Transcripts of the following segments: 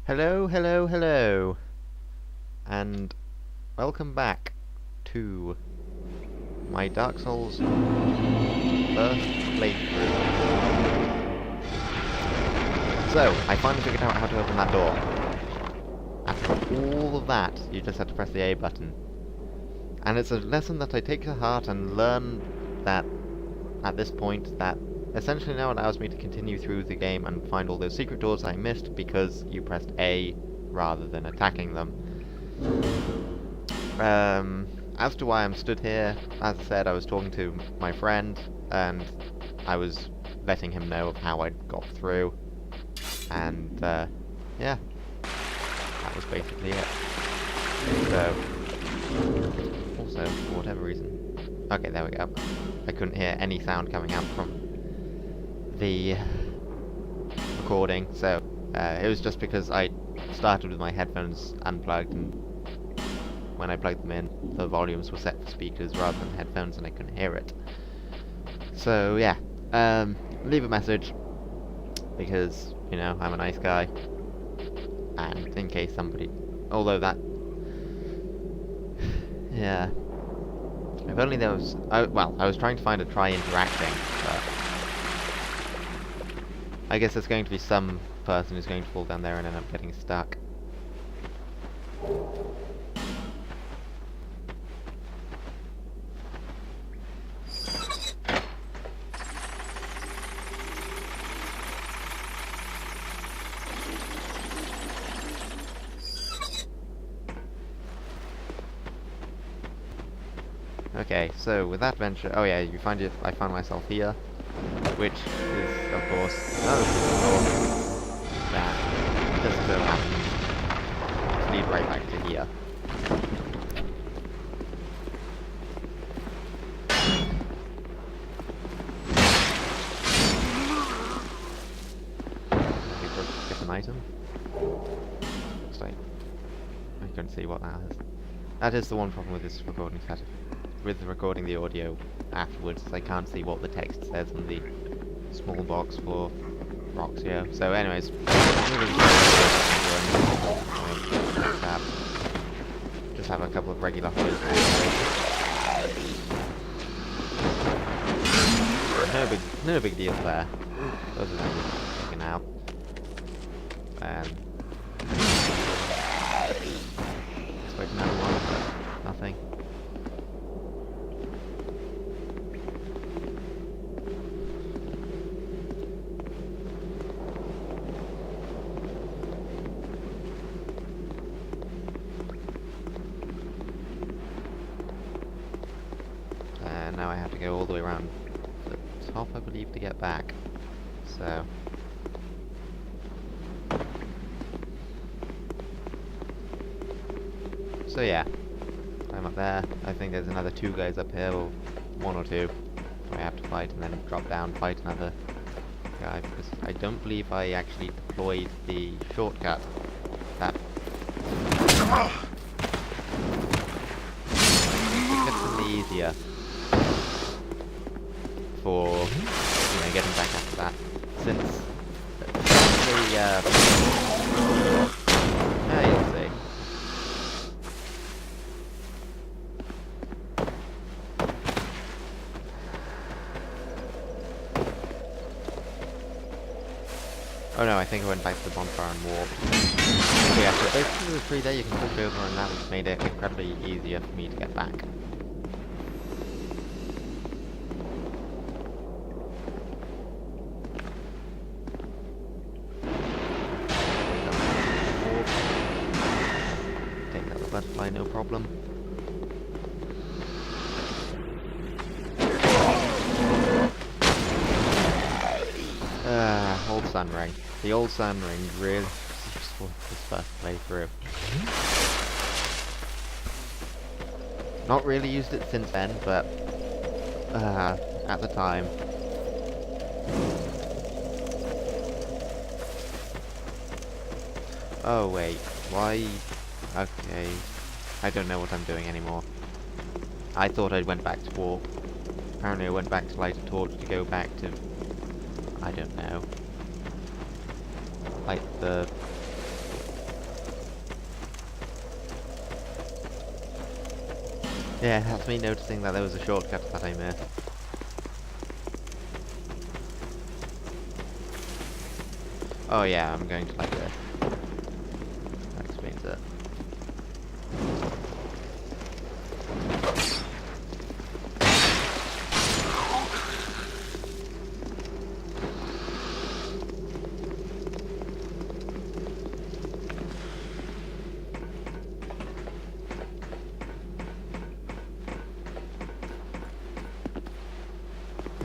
Hello, hello, hello, and welcome back to my Dark Souls first playthrough. So, I finally figured out how to open that door. After all of that, you just had to press the A button. And it's a lesson that I take to heart and learn that, at this point, that essentially now allows me to continue through the game and find all those secret doors I missed because you pressed A rather than attacking them. As to why I'm stood here, as I said, I was talking to my friend, and I was letting him know of how I'd got through, and, yeah, that was basically it. So, also, for whatever reason, okay, there we go. I couldn't hear any sound coming out from the recording, so, it was just because I started with my headphones unplugged, and when I plugged them in, the volumes were set for speakers rather than headphones, and I couldn't hear it. So yeah, leave a message, because, you know, I'm a nice guy, and in case somebody, although that, yeah, if only there was, well, I was trying to find a try interacting, but I guess there's going to be some person who's going to fall down there and end up getting stuck. Okay, so with that venture, oh yeah, you find it. I found myself here, which is, of course, another door that just so happens to lead right back to here. Different item. Looks like I can see what that is. That is the one problem with this recording setup. With recording the audio afterwards, I can't see what the text says on the small box for Roxio. So anyways, just have a couple of regular holes. No big deal there. Those are taken out. Let's wait another one, but nothing. Now I have to go all the way around the top, I believe, to get back. So yeah, I'm up there. I think there's another two guys up here, or one or two. I have to fight and then drop down, fight another guy, because I don't believe I actually deployed the shortcut. That significantly easier for, you know, getting back after that, since yeah, you'll see. Oh no, I think I went back to the bonfire and warped. So yeah, so basically the tree there you can walk over, and that made it incredibly easier for me to get back. Take out the butterfly, no problem. Old sun ring. The old sun ring really was useful this first playthrough. Not really used it since then, but at the time. Oh wait, why? Okay, I don't know what I'm doing anymore. I thought I went back to warp. Apparently I went back to light a torch to go back to, I don't know, light the Yeah, that's me noticing that there was a shortcut that I missed. Oh yeah, I'm going to like this. That explains it.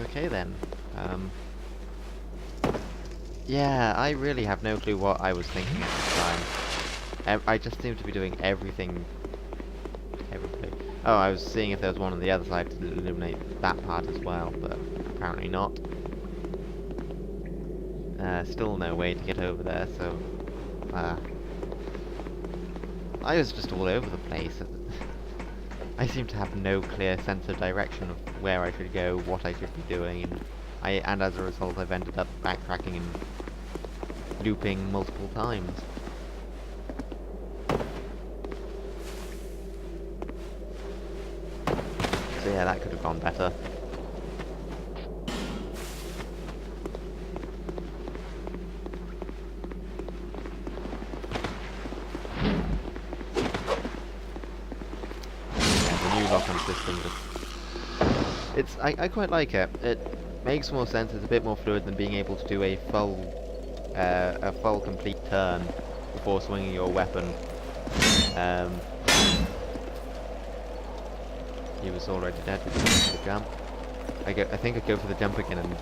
Okay then. Yeah, I really have no clue what I was thinking at the time. I just seem to be doing everything terribly. Oh, I was seeing if there was one on the other side to illuminate that part as well, but apparently not. Still no way to get over there, so... I was just all over the place. I seem to have no clear sense of direction of where I should go, what I should be doing, and as a result I've ended up backtracking and looping multiple times. So yeah, that could have gone better. Yeah, the new lock-on system I quite like it. It makes more sense, it's a bit more fluid than being able to do a full complete turn before swinging your weapon. He was already dead with the jump. I think I'd go for the jump again and...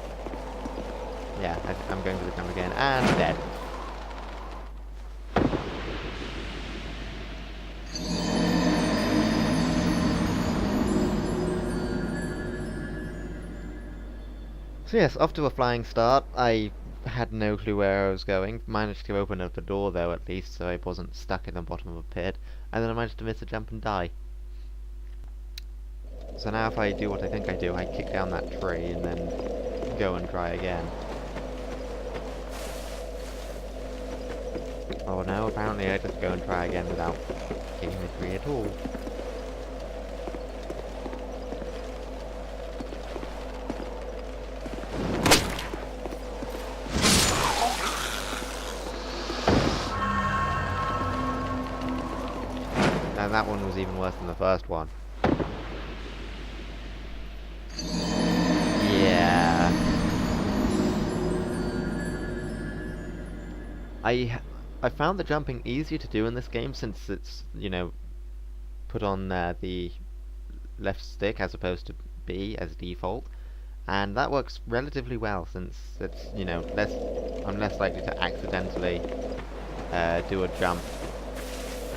Yeah, I'm going for the jump again and dead. So yes, off to a flying start. I had no clue where I was going. Managed to open up the door though at least, so I wasn't stuck in the bottom of a pit. And then I managed to miss a jump and die. So now if I do what I think I do, I kick down that tree and then go and try again. Oh no, apparently I just go and try again without hitting the tree at all. Now that one was even worse than the first one. Yeah. I found the jumping easier to do in this game since it's, you know, put on the left stick as opposed to B as default, and that works relatively well since it's, you know, I'm less likely to accidentally do a jump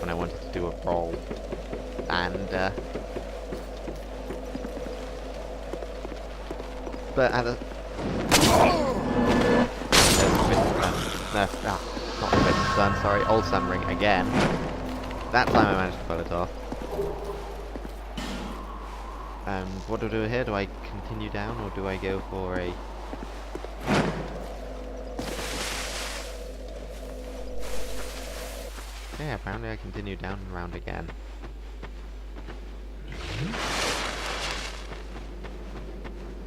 when I wanted to do a roll, and but at the not forbidden sun, sorry, old sun ring again. That time I managed to pull it off. And what do I do here? Do I continue down or do I go for a... Yeah, apparently I continue down and round again.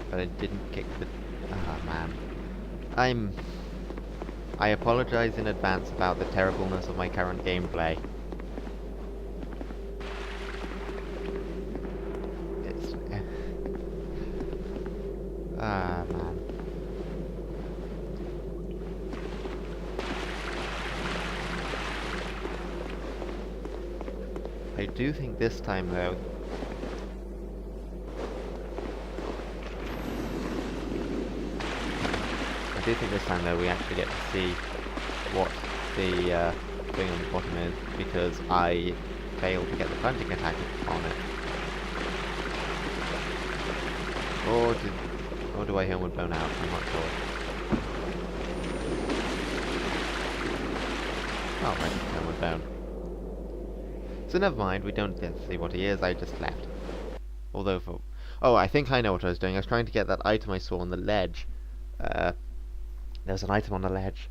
But I didn't kick the... Ah, man. I apologize in advance about the terribleness of my current gameplay. It's... Ah, man. I do think this time, though... I do think this time though we actually get to see what the thing on the bottom is, because I failed to get the punching attack on it. Or do I homeward bone out? I'm not sure. Oh, right, homeward bone. So never mind, we don't get to see what he is, I just left. Although for... Oh, I think I know what I was doing. I was trying to get that item I saw on the ledge. There was an item on the ledge,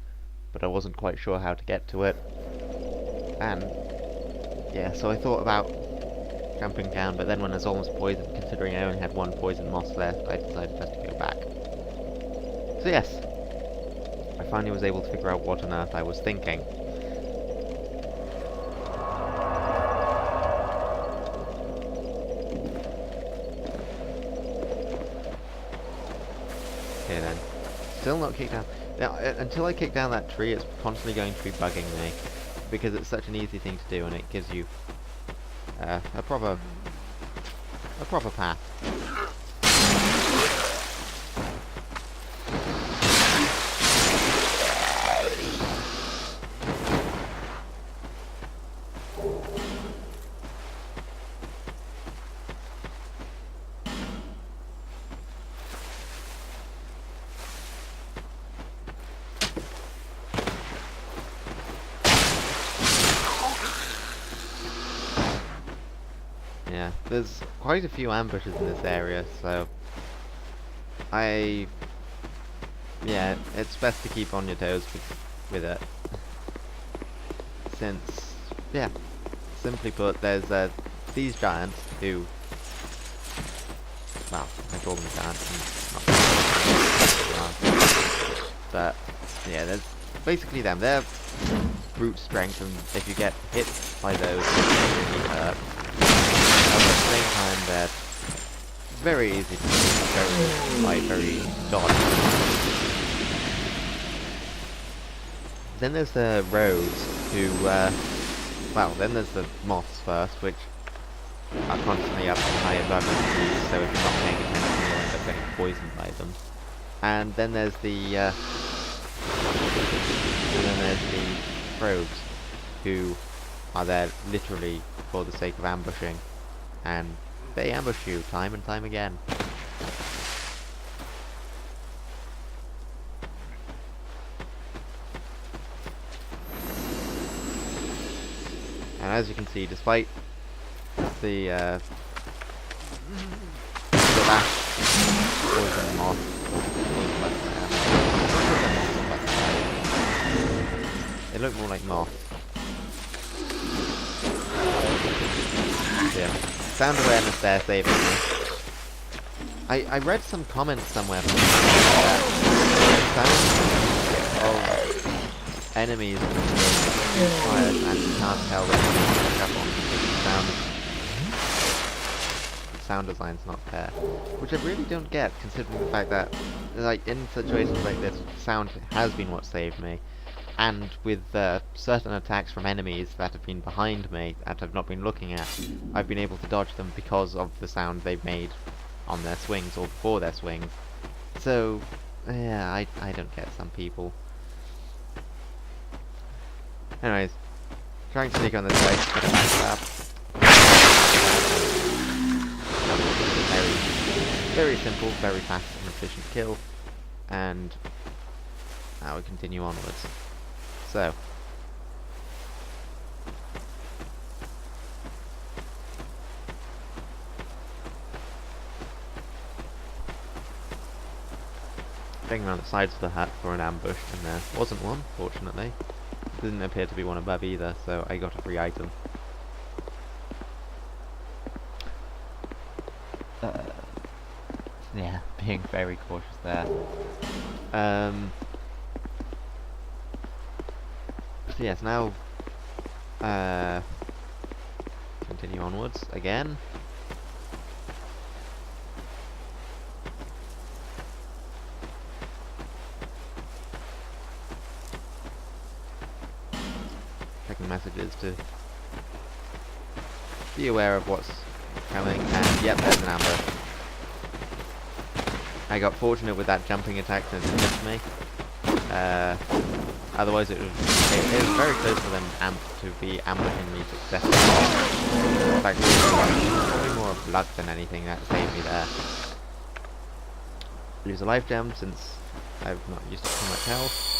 but I wasn't quite sure how to get to it. And, yeah, so I thought about jumping down, but then when I was almost poisoned, considering I only had one poison moss left, I decided just to go back. So yes, I finally was able to figure out what on earth I was thinking. Okay then. Still not kicked down. Now, until I kick down that tree, it's constantly going to be bugging me, because it's such an easy thing to do, and it gives you a proper path. Yeah, there's quite a few ambushes in this area, so yeah, it's best to keep on your toes with it. Since, yeah, simply put, there's these giants who, well, I call them giants, but yeah, there's basically them. They're brute strength, and if you get hit by those, it really hurt. At the same time, they're very easy to fight, very dodgy. Then there's the rogues who, well, then there's the moths first, which are constantly up high above you, so if you're not paying attention, you'll end up getting poisoned by them. And then there's the, rogues, who are there literally for the sake of ambushing. And they ambush you time and time again. And as you can see, despite the last poison moth, they look more like moths. Yeah. Sound awareness there saving me. I read some comments somewhere that sounds of enemies quiet and you can't tell them sound design's not there. Which I really don't get, considering the fact that, like, in situations like this, sound has been what saved me. And with certain attacks from enemies that have been behind me, that I've not been looking at, I've been able to dodge them because of the sound they've made on their swings, or before their swings. So, yeah, I don't get some people. Anyways, trying to sneak on this way, get a backstab. Very simple, very fast and efficient kill. And now we continue onwards. So, checking around the sides of the hut for an ambush, and there wasn't one, fortunately. Didn't appear to be one above either, so I got a free item. Yeah, being very cautious there. So yes, now continue onwards again. Checking messages to be aware of what's coming, and yep, there's an ambush. I got fortunate with that jumping attack since it missed me. Otherwise it was very close for them to be ambushing me successfully. In fact, it was probably more of luck than anything that saved me there. Lose a life gem since I've not used too much health.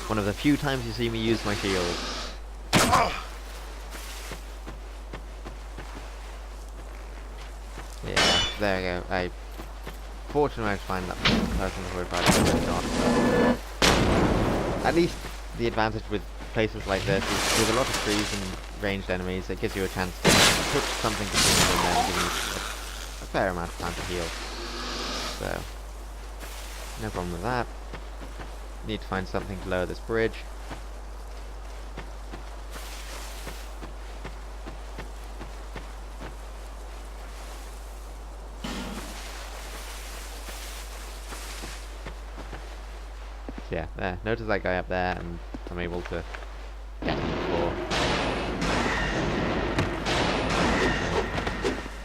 One of the few times you see me use my shield. there we go. I fortunately managed to find that person who tried to get shot. At least the advantage with places like this is with a lot of trees and ranged enemies, it gives you a chance to put something between them and then give you a fair amount of time to heal. So, no problem with that. Need to find something to lower this bridge. Yeah, there. Notice that guy up there, and I'm able to get him before.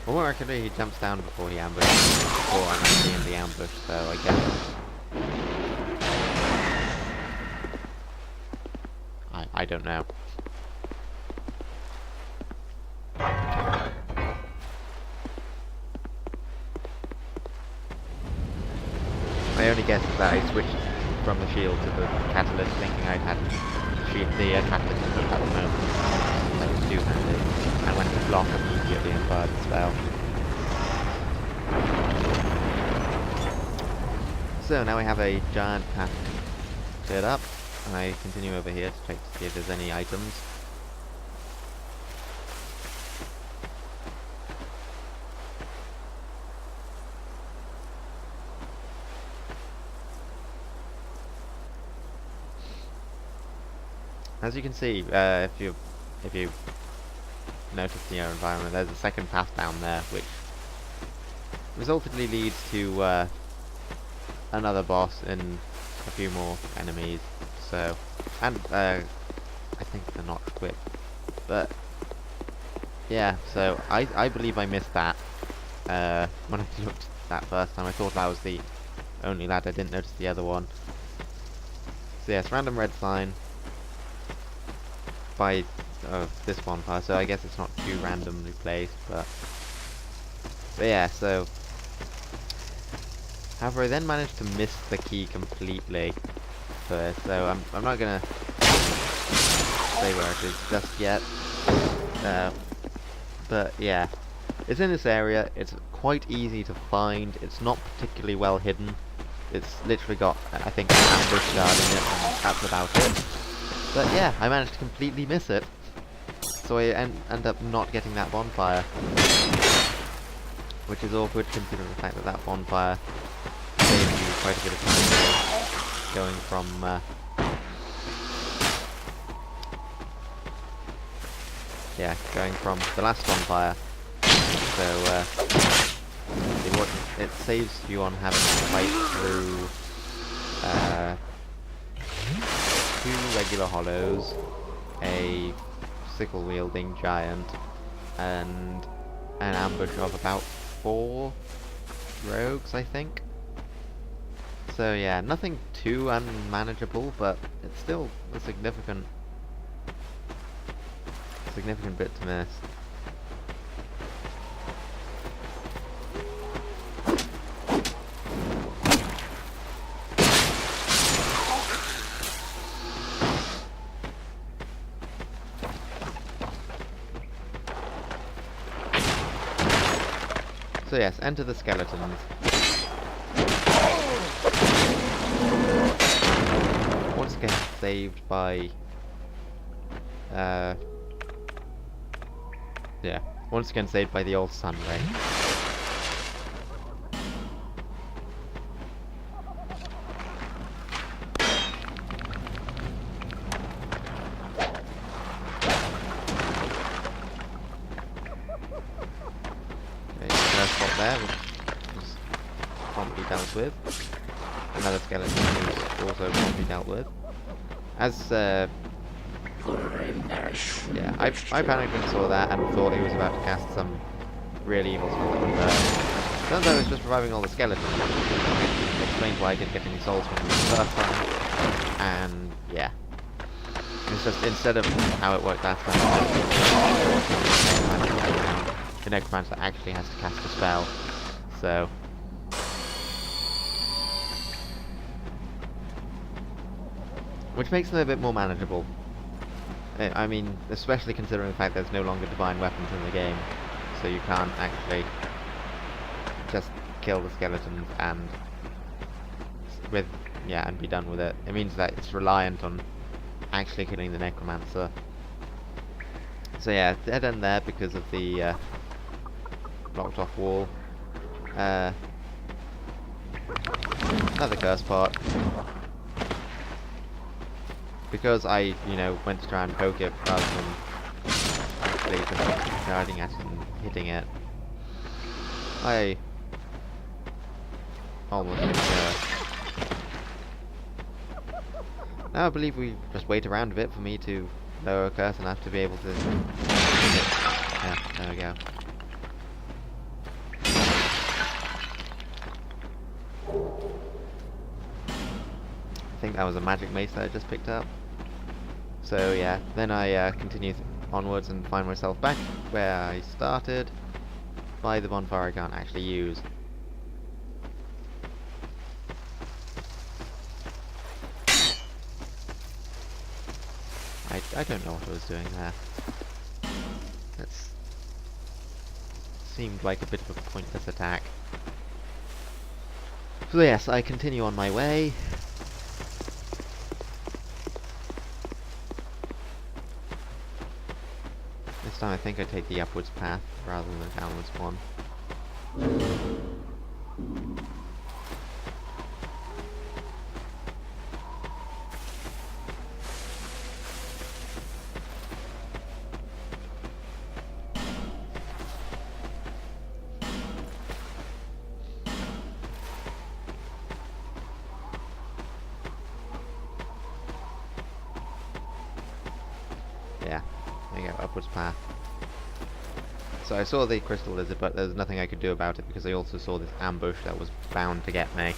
Or more accurately, he jumps down before he ambushes, before I'm actually in the ambush, so I guess... I don't know. My only guess is that I switched from the shield to the catalyst, thinking I'd had the catalyst equipped at the moment. That was two-handed, and went to block immediately and fired the spell. So now we have a giant path cleared up, and I continue over here to check to see if there's any items. As you can see, if you notice the environment, there's a second path down there, which resultantly leads to another boss and a few more enemies. So, and I think they're not equipped, but yeah. So I believe I missed that when I looked that first time. I thought that was the only lad. I didn't notice the other one. So yes, random red sign by this bonfire, so I guess it's not too randomly placed, but yeah, so however I then managed to miss the key completely first, so I'm not gonna say where it is just yet, but yeah, it's in this area. It's quite easy to find. It's not particularly well hidden. It's literally got, I think, an ambush guard in it, and that's about it. But yeah, I managed to completely miss it, so I end up not getting that bonfire, which is awkward considering the fact that that bonfire saves you quite a bit of time going from going from the last bonfire. So it saves you on having to fight through 2 regular hollows, a sickle-wielding giant, and an ambush of about 4 rogues, I think. So yeah, nothing too unmanageable, but it's still a significant bit to miss. So yes, enter the skeletons. Once again saved by once again saved by the old sun ray. There, which was promptly dealt with. Another skeleton was also promptly dealt with. As I panicked when I saw that and thought he was about to cast some really evil spell that would burn. Turns out I was just reviving all the skeletons, which explains why I didn't get any souls from them the first time. And yeah, it's just instead of how it worked last time, the necromancer actually has to cast a spell, so which makes them a bit more manageable. I mean, especially considering the fact there's no longer divine weapons in the game, so you can't actually kill the skeletons and and be done with it. It means that it's reliant on actually killing the necromancer. So yeah, dead end there because of the blocked off wall. Another curse part. Because I, went to try and poke it rather than actually just charging at it and hitting it, I almost hit her. Now I believe we just wait around a bit for me to lower a curse enough to be able to hit it. Yeah, there we go. I think that was a magic mace that I just picked up. So yeah, then I continue onwards and find myself back where I started by the bonfire I can't actually use. I don't know what I was doing there. That seemed like a bit of a pointless attack. So yes, I continue on my way. This time I think I take the upwards path rather than the downwards one. Yeah, there you go, upwards path. So I saw the crystal lizard, but there's nothing I could do about it because I also saw this ambush that was bound to get me.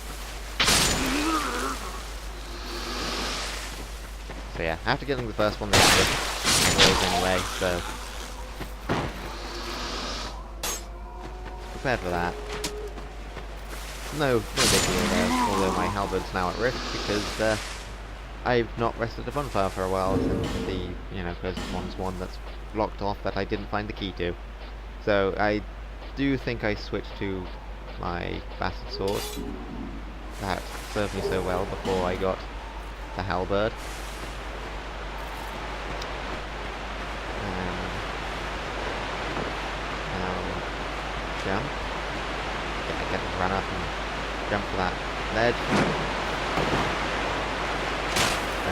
So yeah, after getting the first one, the ambush goes anyway, so prepared for that. No big deal there, although my halberd's now at risk because I've not rested a bonfire for a while since the, closest one's one that's blocked off that I didn't find the key to. So I do think I switched to my bastard sword that served me so well before I got the halberd. Jump. Yeah, I get to run up and jump for that ledge.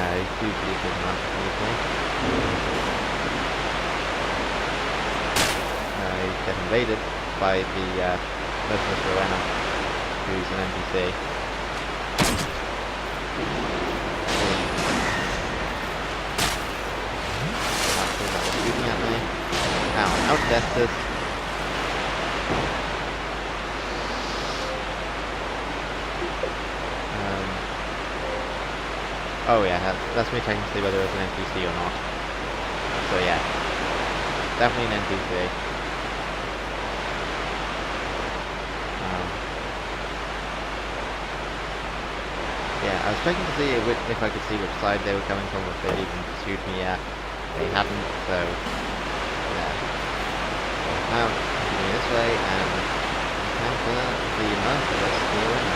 He's usually good enough for me. Get invaded by the merciless Rowena, who's an NPC. Shooting at me. Now, out this. Oh yeah, that's me checking to see whether it's an NPC or not. So yeah, definitely an NPC. Yeah, I was checking to see if I could see which side they were coming from, if they'd even pursued me yet. They hadn't, so yeah. Now, continue this way and encounter the merciless Rowena.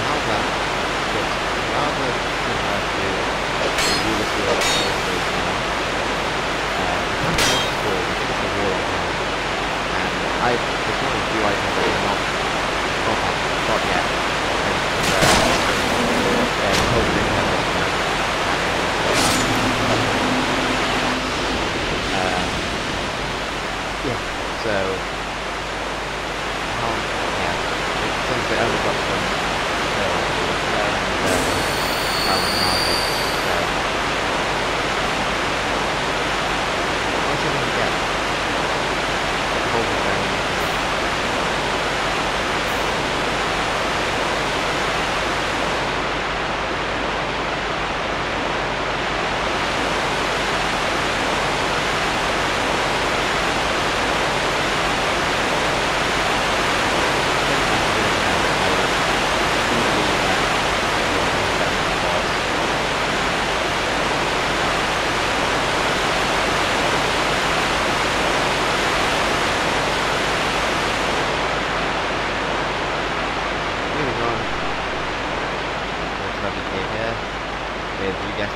How that looks rather similar to the Ulysses I there's one or two items that are not got yet. Yeah, so since they only got some I'll see if we can get the whole thing.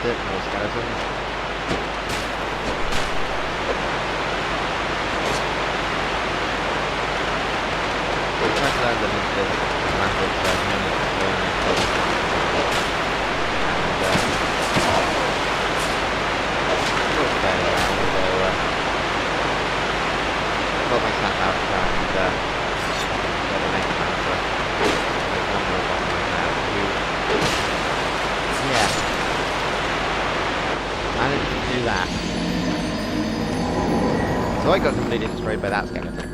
missed it. More skeletons. So we tried to land them into this massive unit and looked fairly well, although got myself out and got the next answer. There's one more boss right now who, yeah, managed to do that. So I got completely destroyed by that skeleton.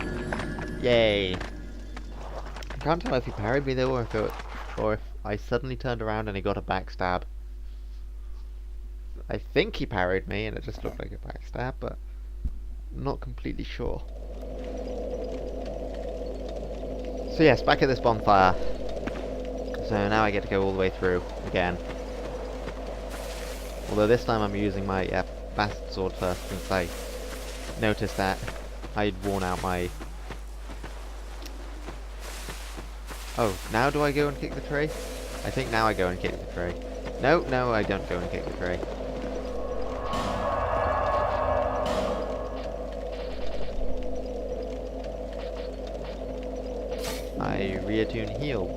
Yay! I can't tell if he parried me though, or if I suddenly turned around and he got a backstab. I think he parried me and it just looked like a backstab, but I'm not completely sure. So yes, back at this bonfire. So now I get to go all the way through again. Although this time I'm using my bastard sword first, since I noticed that I'd worn out my... Oh, now do I go and kick the tree? I think now I go and kick the tree. No, I don't go and kick the tree. I reattune heal.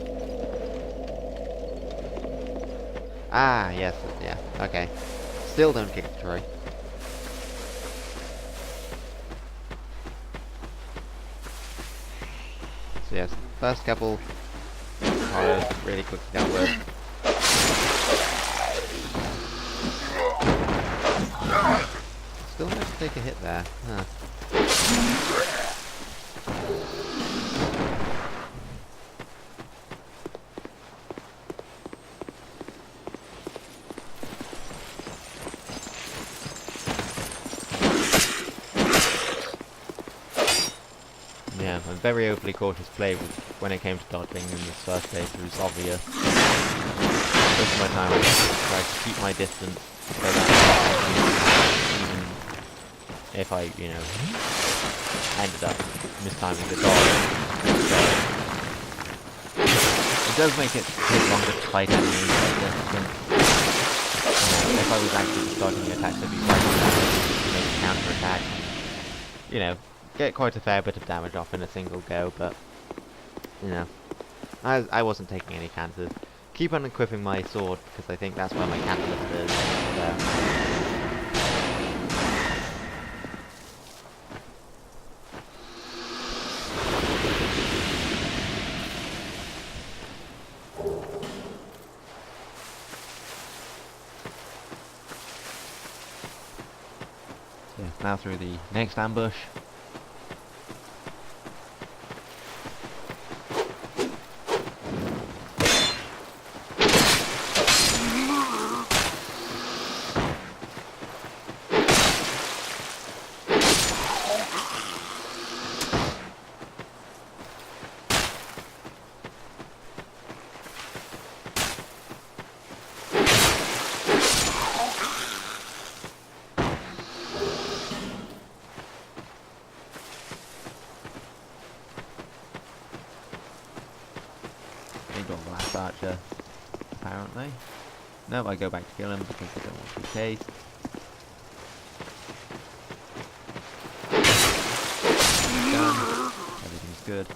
Ah, yes, yeah, okay. Still don't kick the tree. So yes, first couple horrors really quickly dealt with. Still have to take a hit there. Huh. Yeah, I'm very overly cautious play when it came to dodging in this first place. It was obvious. Most of my time I tried to keep my distance so that even if I, you know, ended up mistiming the dodge. So it does make it take longer to fight enemies like this, since if I was actually starting the attacks, I'd be fighting to make a counter-attack. You know, get quite a fair bit of damage off in a single go, but you know, I wasn't taking any chances. Keep on equipping my sword because I think that's where my catalyst is. So now through the next ambush. Last archer, apparently. No, I go back to kill him because I don't want to be chased. Done. Everything's good.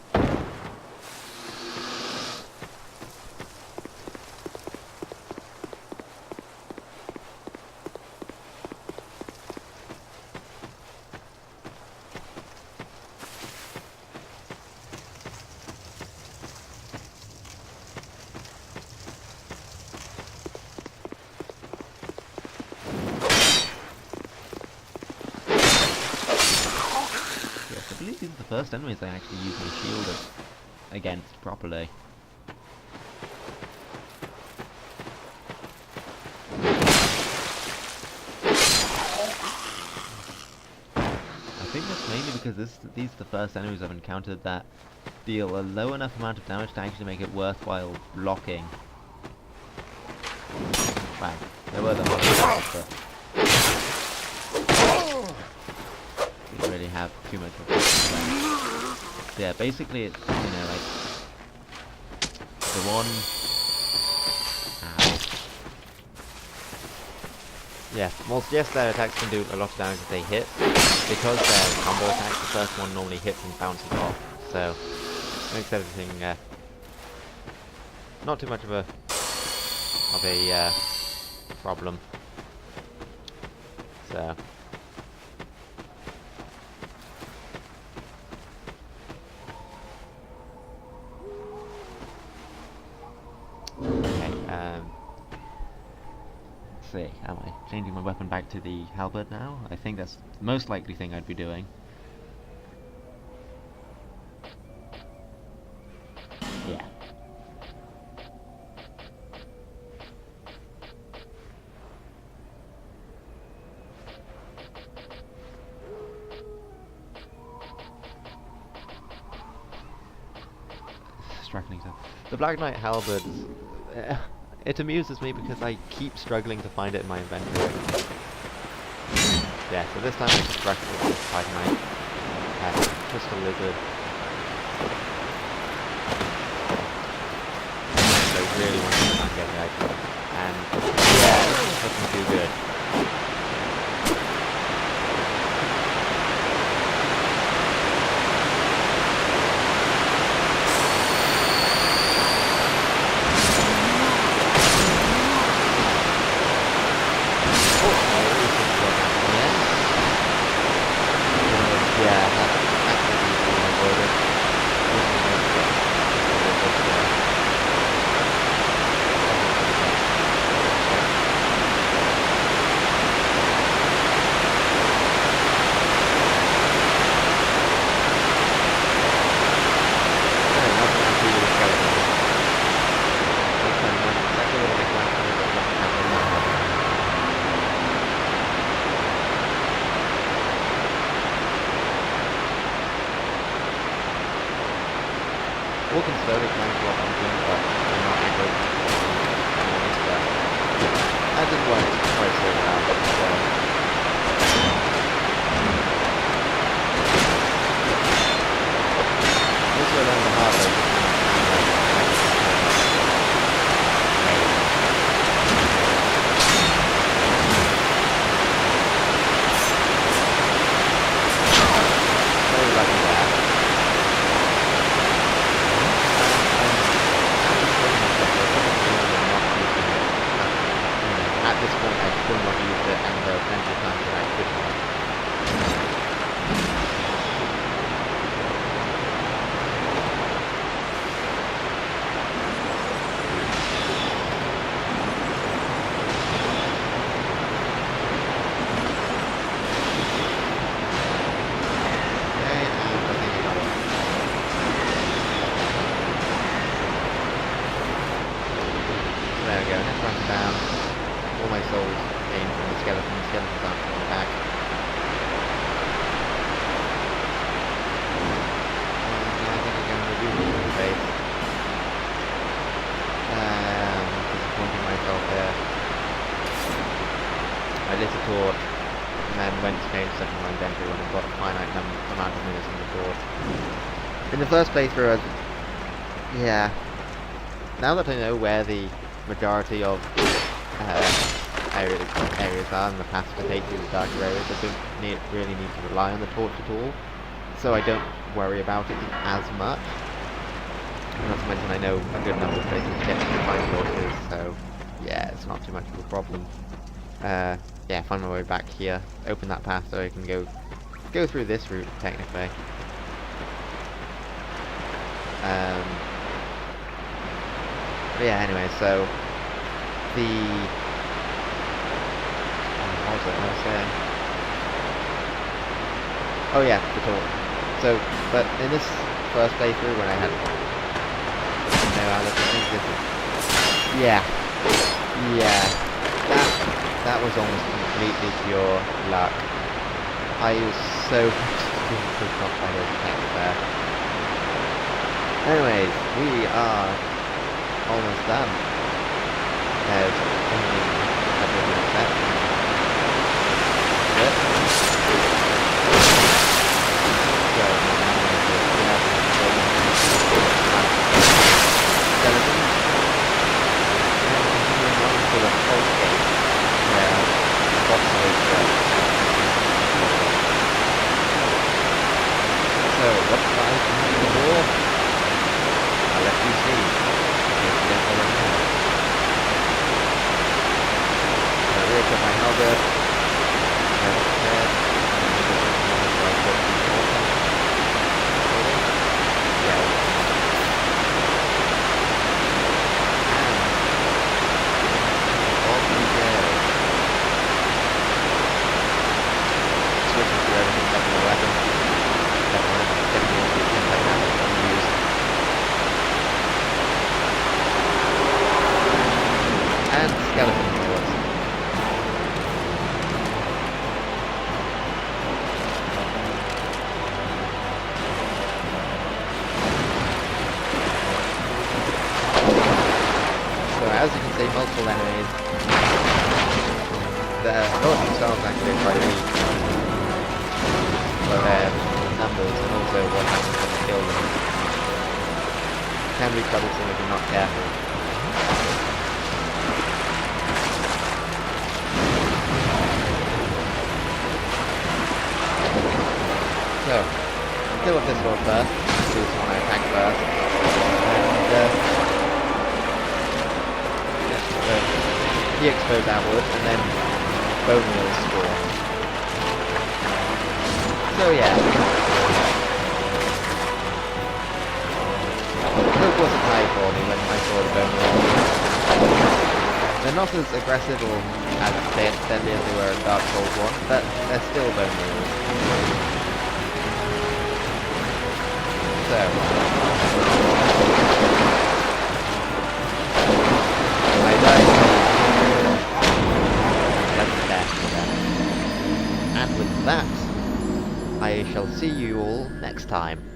I believe these are the first enemies I actually use my shield against properly. I think that's mainly because these are the first enemies I've encountered that deal a low enough amount of damage to actually make it worthwhile blocking. Wow, there were the ones, but didn't really have too much of it. So yeah, basically it's, you know, like the one. Ow. Yeah, whilst yes, their attacks can do a lot of damage if they hit, because they're combo attacks, the first one normally hits and bounces off, so makes everything not too much of a problem. So okay, let's see, am I changing my weapon back to the halberd now? I think that's the most likely thing I'd be doing. Yeah. Struggling to... The Black Knight halberd, it amuses me because I keep struggling to find it in my inventory. Yeah, so this time I constructed the Black Knight Crystal Lizard. So I really want to try and get the item. And yeah, it's looking too good. Walking slowly climbs what I'm doing, but I'm not able to I didn't want it quite so loud, so also around the harbour. Very lucky there. At this point, I've still not used it, and there are plenty of times that I could have. Okay, and I think I got it. So there we go, next runs down. All my souls gained from the skeletons aren't coming back. And I think I'm going to do this face. Disappointing myself there. I lit a torch, and then went to change stuff in my inventory when I've got a finite amount of minutes on the torch. In the first playthrough, yeah. Now that I know where the majority of areas are and the paths to take through the darker areas, I don't really need to rely on the torch at all, so I don't worry about it as much. Not to mention I know a good number of places to get to find torches, so yeah, it's not too much of a problem. Yeah, find my way back here, open that path so I can go through this route technically. But yeah, anyway, so what was I saying? Oh yeah, the torch. So, but in this first playthrough when I had no other things, yeah, that was almost completely pure luck. I was so pissed off by those attacks there. Anyways, we are almost done. There's only a couple of minutes left. Good. So, as you can see, multiple enemies. The bullets themselves actually are quite weak. So their numbers and also what happens when you kill them can be troublesome if you're not careful. So, deal with this one first. Do this one I attack first. And he explodes outwards, and then bone wheels spawn. So yeah. Hope wasn't high for me when I saw the bone wheels. They're not as aggressive or as deadly as they were in Dark Souls 1, but they're still bone wheels. So, I died. That's that. And with that, I shall see you all next time.